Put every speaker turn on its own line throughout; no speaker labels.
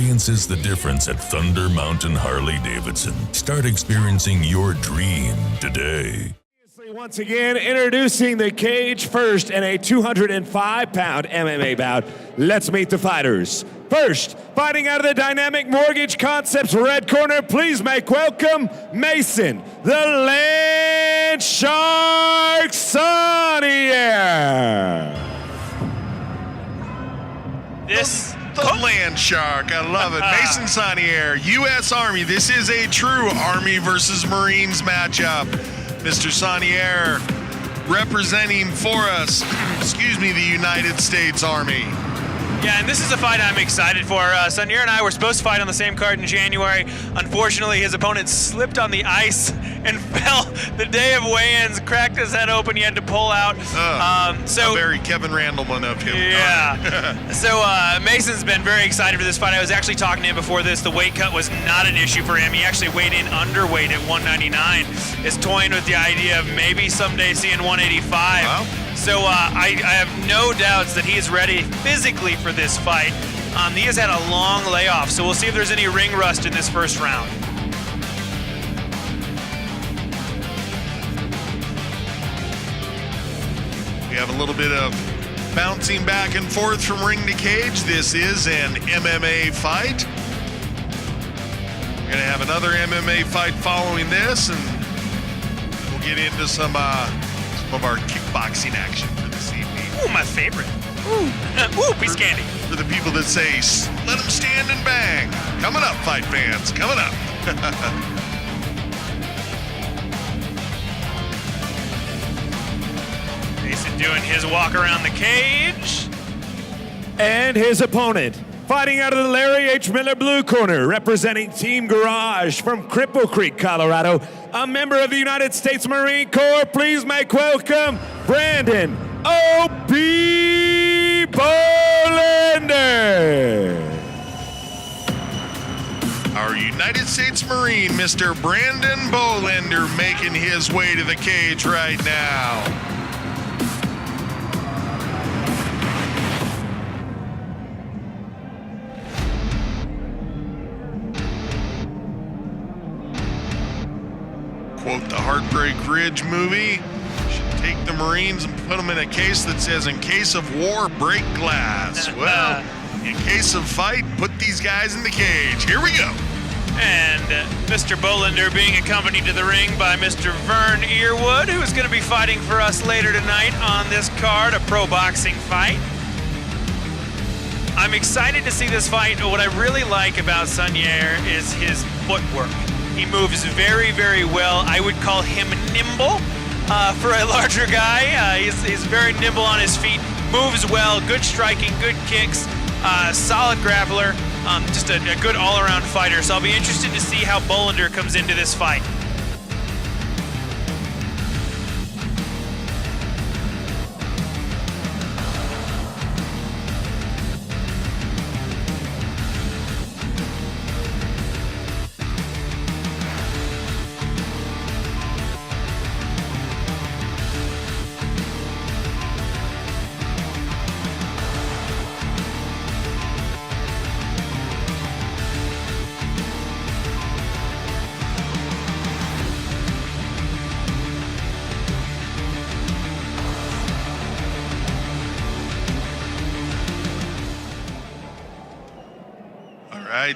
Experiences the difference at Thunder Mountain Harley-Davidson. Start experiencing your dream today.
Once again, introducing the cage first in a 205-pound MMA bout. Let's meet the fighters. First, fighting out of the Dynamic Mortgage Concepts red corner, please make welcome Mason, the Land Shark Sonnier.
The Land Shark, I love it. Mason Sonnier, U.S. Army. This is a true Army versus Marines matchup. Mr. Sonnier representing for us, the United States Army.
Yeah, and this is a fight I'm excited for. Sonnier and I were supposed to fight on the same card in January. Unfortunately, his opponent slipped on the ice and fell the day of weigh-ins, cracked his head open. He had to pull out.
So a very Kevin Randleman of him.
Yeah. So Mason's been very excited for this fight. I was actually talking to him before this. The weight cut was not an issue for him. He actually weighed in underweight at 199. Is toying with the idea of maybe someday seeing 185.
Wow.
So I have no doubts that he is ready physically for this fight. He has had a long layoff, so we'll see if there's any ring rust in this first round.
We have a little bit of bouncing back and forth from ring to cage. This is an MMA fight. We're gonna have another MMA fight following this, and we'll get into some of our kickboxing action for this evening.
Ooh, my favorite. Ooh, piece of candy.
For the people that say, let them stand and bang. Coming up, fight fans, coming up.
Mason doing his walk around the cage.
And his opponent, fighting out of the Larry H. Miller blue corner, representing Team Garage from Cripple Creek, Colorado, a member of the United States Marine Corps. Please make welcome Brandon O.B. Bolender.
Our United States Marine, Mr. Brandon Bolender, making his way to the cage right now. Quote the Heartbreak Ridge movie, should take the Marines and put them in a case that says, in case of war, break glass. Well, in case of fight, put these guys in the cage. Here we go.
And Mr. Bolender being accompanied to the ring by Mr. Vern Earwood, who is going to be fighting for us later tonight on this card, a pro boxing fight. I'm excited to see this fight. What I really like about Sonnier is his footwork. He moves very, very well. I would call him nimble for a larger guy. He's very nimble on his feet, moves well, good striking, good kicks, solid grappler, just a good all-around fighter. So I'll be interested to see how Bolender comes into this fight.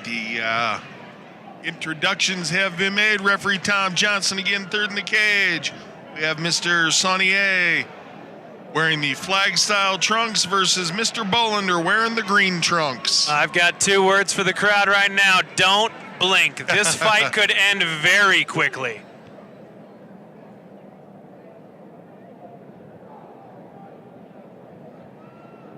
The introductions have been made. Referee Tom Johnson again, third in the cage. We have Mr. Sonnier wearing the flag-style trunks versus Mr. Bolender wearing the green trunks.
I've got 2 words for the crowd right now. Don't blink. This fight could end very quickly.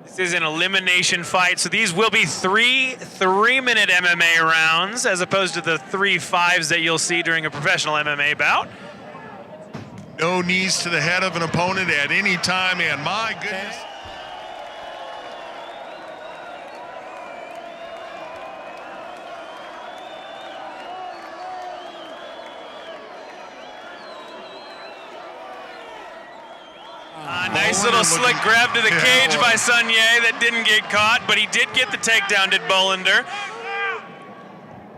This is an elimination fight, so these will be 3 3-minute MMA rounds as opposed to the 3 5s that you'll see during a professional MMA bout.
No knees to the head of an opponent at any time, and my goodness.
Nice little slick grab to the cage by Sonnier that didn't get caught, but he did get the takedown, did Bolender.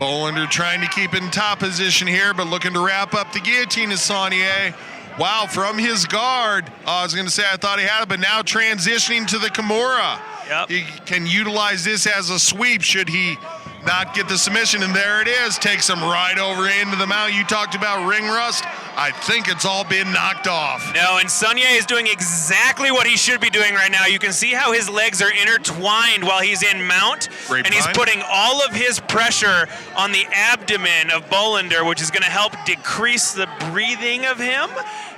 Bolender trying to keep in top position here, but looking to wrap up the guillotine is Sonnier. Wow, from his guard, I was going to say I thought he had it, but now transitioning to the Kimura.
Yep.
He can utilize this as a sweep should he not get the submission, and there it is. Takes him right over into the mount. You talked about ring rust. I think it's all been knocked off.
No, and Sonnier is doing exactly what he should be doing right now. You can see how his legs are intertwined while he's in mount,
Great
and he's
mind.
putting all of his pressure on the abdomen of Bolender, which is going to help decrease the breathing of him,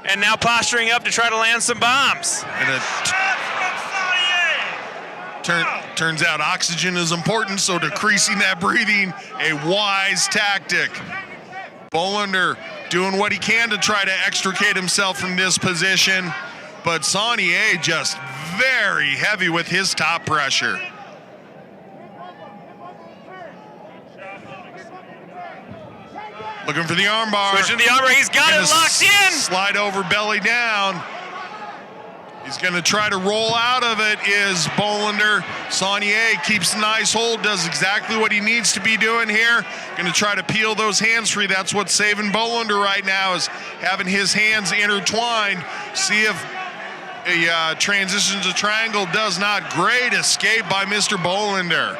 and now posturing up to try to land some bombs.
And it turns out oxygen is important, so decreasing that breathing, a wise tactic. Bolender doing what he can to try to extricate himself from this position, but Sonnier just very heavy with his top pressure. Looking for the armbar.
Switching the armbar, he's got it
Gonna
locked in.
Slide over, belly down. He's going to try to roll out of it is Bolender. Sonnier keeps a nice hold, does exactly what he needs to be doing here. Going to try to peel those hands free. That's what's saving Bolender right now, is having his hands intertwined. See if a transition to triangle does not. Great escape by Mr. Bolender.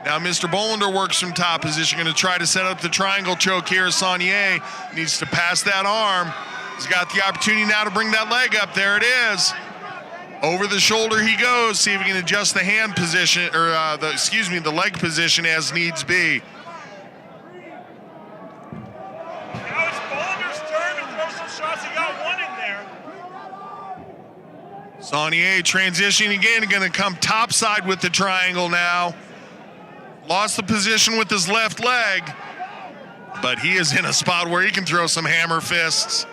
Now Mr. Bolender works from top position. Going to try to set up the triangle choke here. Sonnier needs to pass that arm. He's got the opportunity now to bring that leg up. There it is. Over the shoulder he goes. See if he can adjust the hand position, or the leg position as needs be.
Now it's Bolender's turn to throw some shots. He got one in there.
Sonnier transitioning again, going to come topside with the triangle now. Lost the position with his left leg, but he is in a spot where he can throw some hammer fists.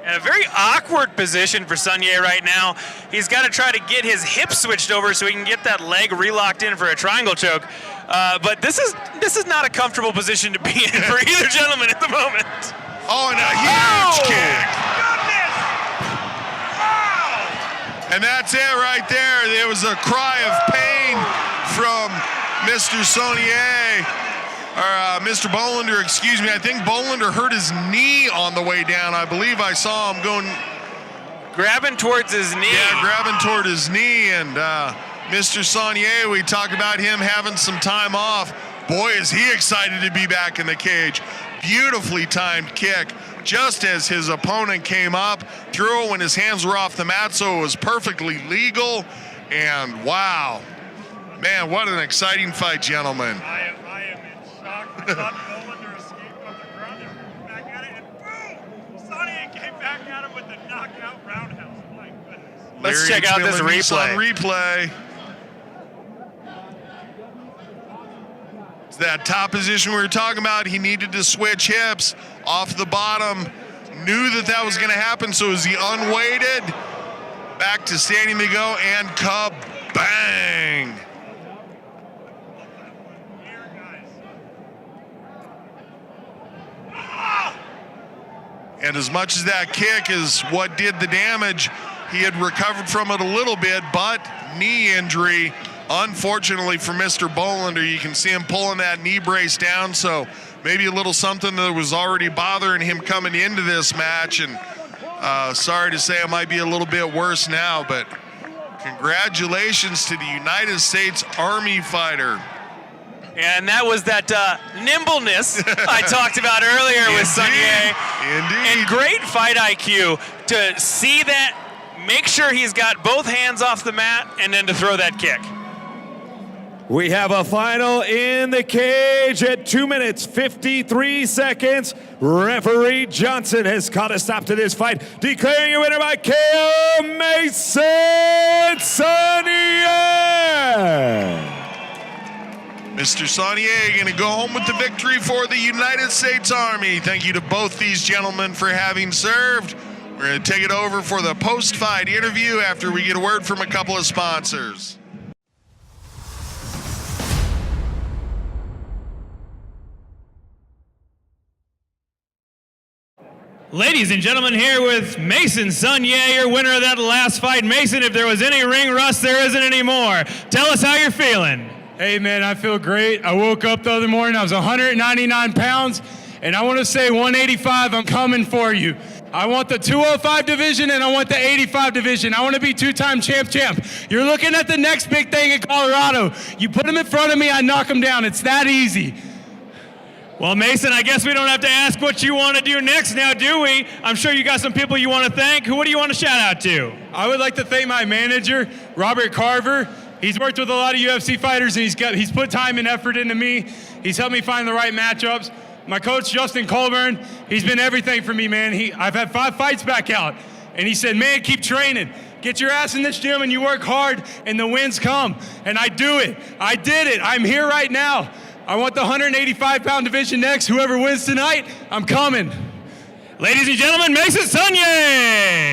And a very awkward position for Sonnier right now. He's got to try to get his hip switched over so he can get that leg relocked in for a triangle choke. But this is not a comfortable position to be in for either gentleman at the moment.
Oh, and a huge kick.
Goodness! Wow!
And that's it right there. There was a cry of pain from Mr. Sonnier. Or Mr. Bolender, excuse me. I think Bolender hurt his knee on the way down. I believe I saw him going...
Grabbing towards his knee.
Yeah, grabbing toward his knee. And Mr. Sonnier, we talked about him having some time off. Boy, is he excited to be back in the cage. Beautifully timed kick. Just as his opponent came up, threw it when his hands were off the mat, so it was perfectly legal. And wow. Man, what an exciting fight, gentlemen.
I am in shock. I thought Bolender escaped off the ground and back at it, and boom! Sonnier came back at him with the knockout roundhouse. My goodness.
Let's
Larry
check out this
H.
replay.
On replay. It's that top position we were talking about. He needed to switch hips off the bottom. Knew that was going to happen, so as he unweighted, back to standing to go, and kabang! And as much as that kick is what did the damage, he had recovered from it a little bit, but knee injury, unfortunately for Mr. Bolender. You can see him pulling that knee brace down, so maybe a little something that was already bothering him coming into this match. And sorry to say it might be a little bit worse now, but congratulations to the United States Army fighter.
And that was that nimbleness I talked about earlier with Sonnier.
Indeed.
And great fight IQ to see that, make sure he's got both hands off the mat, and then to throw that kick.
We have a final in the cage at 2 minutes, 53 seconds. Referee Johnson has called a stop to this fight, declaring a winner by KO, Mason Sonnier.
Mr. Sonnier going to go home with the victory for the United States Army. Thank you to both these gentlemen for having served. We're going to take it over for the post-fight interview after we get a word from a couple of sponsors.
Ladies and gentlemen, here with Mason Sonnier, your winner of that last fight. Mason, if there was any ring rust, there isn't anymore. Tell us how you're feeling.
Hey, man, I feel great. I woke up the other morning, I was 199 pounds, and I want to say 185, I'm coming for you. I want the 205 division, and I want the 85 division. I want to be two-time champ. You're looking at the next big thing in Colorado. You put him in front of me, I knock him down. It's that easy.
Well, Mason, I guess we don't have to ask what you want to do next now, do we? I'm sure you got some people you want to thank. What do you want to shout out to?
I would like to thank my manager, Robert Carver. He's worked with a lot of UFC fighters, and he's put time and effort into me. He's helped me find the right matchups. My coach, Justin Colburn, he's been everything for me, man. I've had 5 fights back out, and he said, man, keep training. Get your ass in this gym, and you work hard, and the wins come. And I do it. I did it. I'm here right now. I want the 185-pound division next. Whoever wins tonight, I'm coming.
Ladies and gentlemen, Mason Sonnier!